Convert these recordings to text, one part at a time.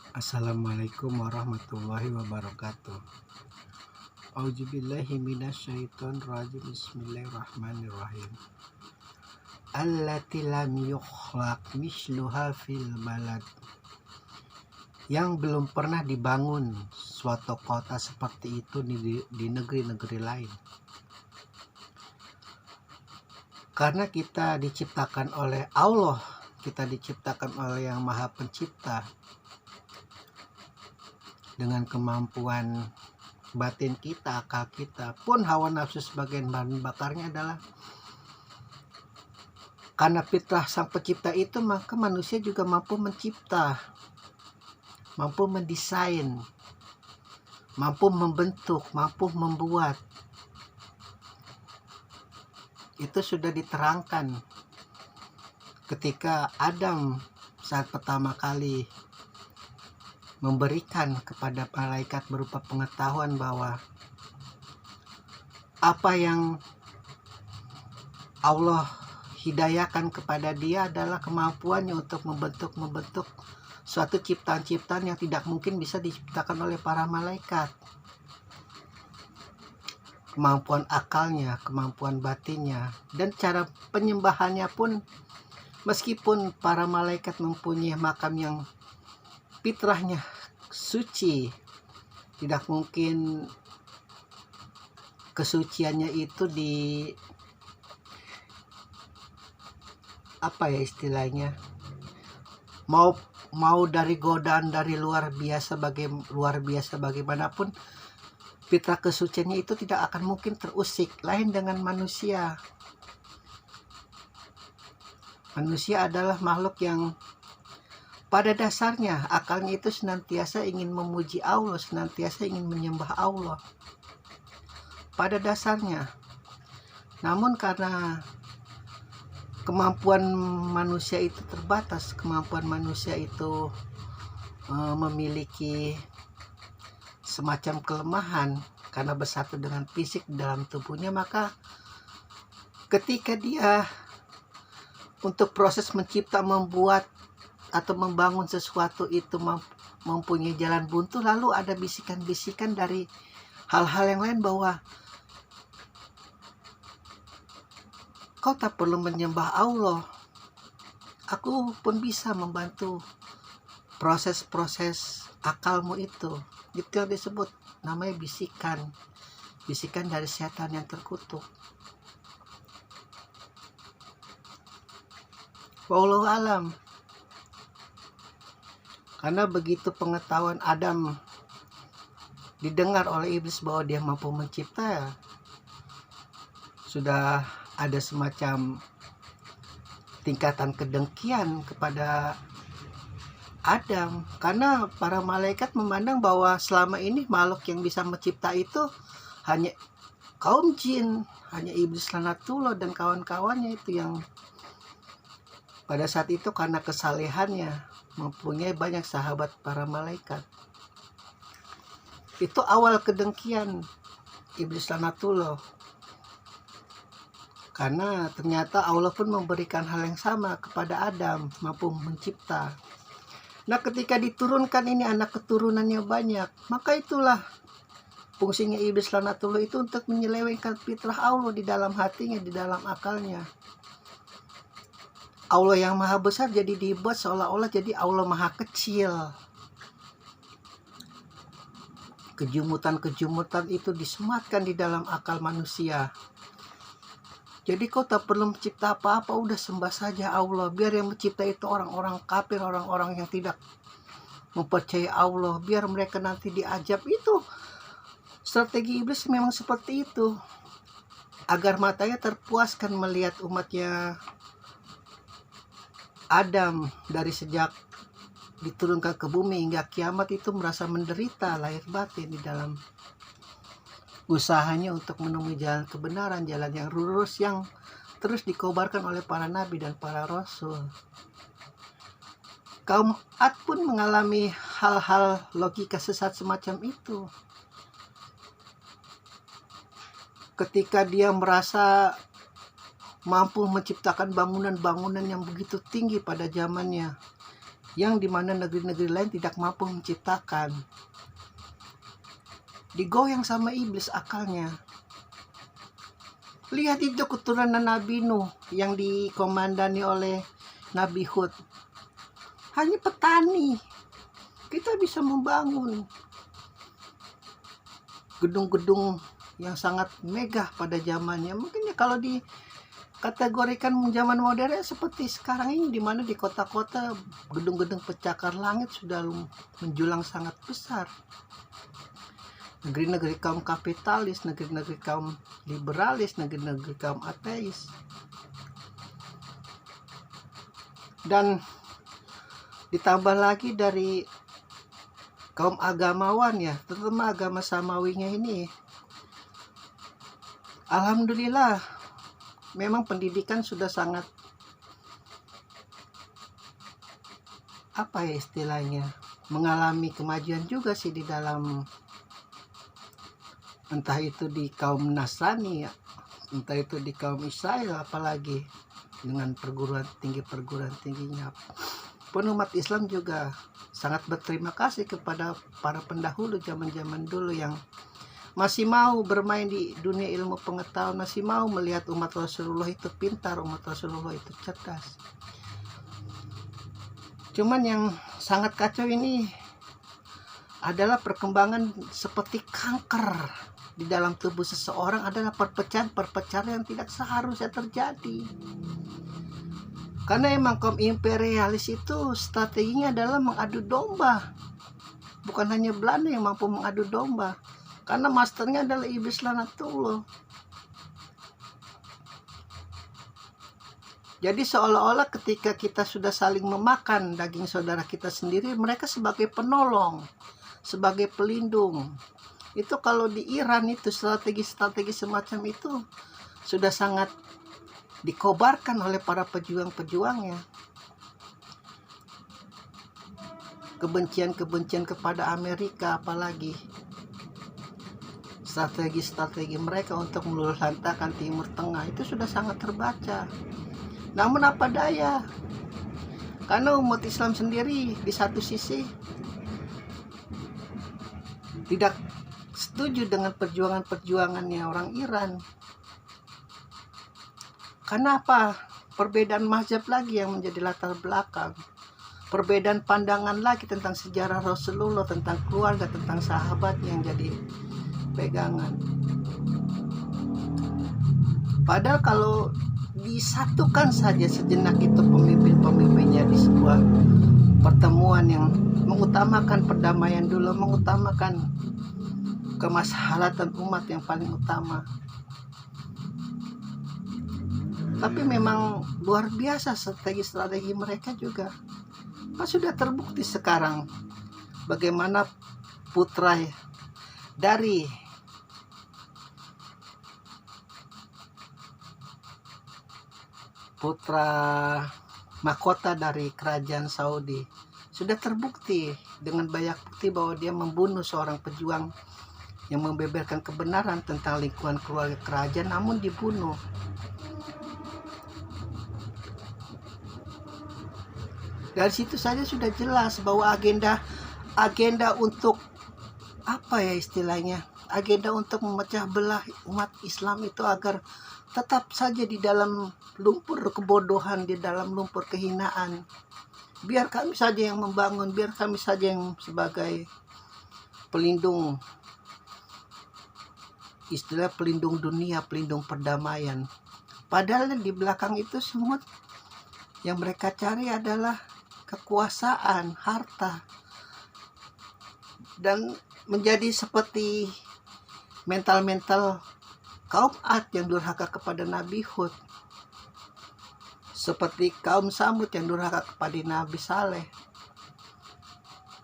Assalamualaikum warahmatullahi wabarakatuh. Auzubillahi minasyaitonirrajim. Bismillahirrahmanirrahim. Allati lam yukhlaq misluha fil balad. Yang belum pernah dibangun suatu kota seperti itu di negeri-negeri lain. Karena kita diciptakan oleh Allah, kita diciptakan oleh Yang Maha Pencipta dengan kemampuan batin kita, akal kita, pun hawa nafsu sebagian bahan bakarnya adalah karena fitrah sang pencipta itu, maka manusia juga mampu mencipta, mampu mendesain, mampu membentuk, mampu membuat. Itu sudah diterangkan ketika Adam saat pertama kali memberikan kepada malaikat berupa pengetahuan bahwa apa yang Allah hidayakan kepada dia adalah kemampuannya untuk membentuk suatu ciptaan-ciptaan yang tidak mungkin bisa diciptakan oleh para malaikat. Kemampuan akalnya, kemampuan batinnya, dan cara penyembahannya pun, meskipun para malaikat mempunyai makam yang fitrahnya suci, tidak mungkin kesuciannya itu istilahnya, mau dari godaan dari luar biasa bagaimanapun, fitrah kesuciannya itu tidak akan mungkin terusik. Lain dengan manusia. Manusia adalah makhluk yang pada dasarnya akalnya itu senantiasa ingin memuji Allah, senantiasa ingin menyembah Allah. Pada dasarnya. Namun karena kemampuan manusia itu terbatas, kemampuan manusia itu memiliki semacam kelemahan karena bersatu dengan fisik dalam tubuhnya, maka ketika dia untuk proses mencipta, membuat atau membangun sesuatu itu mempunyai jalan buntu, lalu ada bisikan-bisikan dari hal-hal yang lain bahwa kau tak perlu menyembah Allah, aku pun bisa membantu proses-proses akalmu itu. Itu yang disebut namanya bisikan dari setan yang terkutuk. Wallahu alam. Karena begitu pengetahuan Adam didengar oleh iblis bahwa dia mampu mencipta, sudah ada semacam tingkatan kedengkian kepada Adam, karena para malaikat memandang bahwa selama ini makhluk yang bisa mencipta itu hanya kaum jin, hanya iblis lanatullah dan kawan-kawannya itu yang pada saat itu karena kesalehannya mempunyai banyak sahabat para malaikat. Itu awal kedengkian iblis lanatullah, karena ternyata Allah pun memberikan hal yang sama kepada Adam, mampu mencipta. Nah, ketika diturunkan ini anak keturunannya banyak, maka itulah fungsinya iblis lanatullah itu untuk menyelewengkan fitrah Allah di dalam hatinya, di dalam akalnya. Allah yang maha besar jadi dibuat seolah-olah jadi Allah maha kecil. Kejumutan-kejumutan itu disematkan di dalam akal manusia. Jadi kau tak perlu mencipta apa-apa, udah sembah saja Allah. Biar yang mencipta itu orang-orang kafir, orang-orang yang tidak mempercayai Allah. Biar mereka nanti diajab. Itu strategi iblis memang seperti itu. Agar matanya terpuaskan melihat umatnya Adam dari sejak diturunkan ke bumi hingga kiamat itu merasa menderita lahir batin di dalam usahanya untuk menemui jalan kebenaran, jalan yang lurus yang terus dikobarkan oleh para nabi dan para rasul. Kaum Ad pun mengalami hal-hal logika sesat semacam itu. Ketika dia merasa mampu menciptakan bangunan-bangunan yang begitu tinggi pada zamannya, yang dimana negeri-negeri lain tidak mampu menciptakan. Digoyang sama iblis akalnya. Lihat itu keturunan Nabi Nuh yang dikomandani oleh Nabi Hud. Hanya petani. Kita bisa membangun gedung-gedung yang sangat megah pada zamannya. Mungkin ya kalau dikategorikan zaman modern seperti sekarang ini, di mana di kota-kota gedung-gedung pencakar langit sudah menjulang sangat besar. Negeri-negeri kaum kapitalis, negeri-negeri kaum liberalis, negeri-negeri kaum ateis. Dan ditambah lagi dari kaum agamawan ya, terutama agama samawinya ini. Alhamdulillah, memang pendidikan sudah sangat, apa ya istilahnya, mengalami kemajuan juga sih di dalam, entah itu di kaum Nasrani ya, entah itu di kaum Israel, apalagi dengan perguruan tingginya pun umat Islam juga sangat berterima kasih kepada para pendahulu zaman-zaman dulu yang masih mau bermain di dunia ilmu pengetahuan, masih mau melihat umat Rasulullah itu pintar, umat Rasulullah itu cerdas. Cuman yang sangat kacau ini adalah perkembangan seperti kanker di dalam tubuh seseorang, adalah perpecahan yang tidak seharusnya terjadi. Karena emang kaum imperialis itu strateginya adalah mengadu domba. Bukan hanya Belanda yang mampu mengadu domba, karena masternya adalah iblis laknatullah. Jadi seolah-olah ketika kita sudah saling memakan daging saudara kita sendiri, mereka sebagai penolong, sebagai pelindung. Itu kalau di Iran itu strategi-strategi semacam itu sudah sangat dikobarkan oleh para pejuang-pejuangnya. Kebencian kepada Amerika, apalagi strategi-strategi mereka untuk meluluhlantakan Timur Tengah itu sudah sangat terbaca. Namun apa daya, karena umat Islam sendiri di satu sisi tidak setuju dengan perjuangannya orang Iran. Kenapa? Perbedaan mazhab lagi yang menjadi latar belakang. Perbedaan pandangan lagi tentang sejarah Rasulullah, tentang keluarga, tentang sahabat yang jadi pegangan. Padahal kalau disatukan saja sejenak itu pemimpin-pemimpinnya di sebuah pertemuan yang mengutamakan perdamaian dulu, mengutamakan kemaslahatan umat yang paling utama. Tapi memang luar biasa strategi mereka juga. Sudah terbukti sekarang bagaimana putra mahkota dari kerajaan Saudi sudah terbukti dengan banyak bukti bahwa dia membunuh seorang pejuang yang membeberkan kebenaran tentang lingkungan keluarga kerajaan, namun dibunuh. Dari situ saja sudah jelas bahwa agenda untuk apa ya istilahnya, agenda untuk memecah belah umat Islam itu agar tetap saja di dalam lumpur kebodohan, di dalam lumpur kehinaan. Biar kami saja yang membangun, biar kami saja yang sebagai pelindung, istilah pelindung dunia, pelindung perdamaian. Padahal di belakang itu semua yang mereka cari adalah kekuasaan, harta, dan menjadi seperti mental kaum Ad yang durhaka kepada Nabi Hud, seperti kaum Samud yang durhaka kepada Nabi Saleh.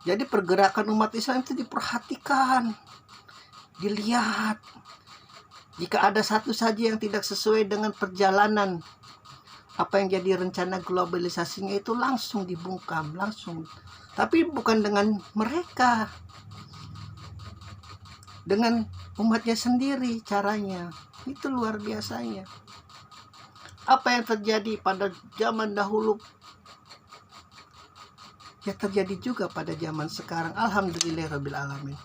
Jadi pergerakan umat Islam itu diperhatikan, dilihat. Jika ada satu saja yang tidak sesuai dengan perjalanan apa yang jadi rencana globalisasinya, itu langsung dibungkam, langsung. Tapi bukan dengan mereka, dengan umatnya sendiri caranya. Itu luar biasanya. Apa yang terjadi pada zaman dahulu ya terjadi juga pada zaman sekarang. Alhamdulillahirabbil alamin.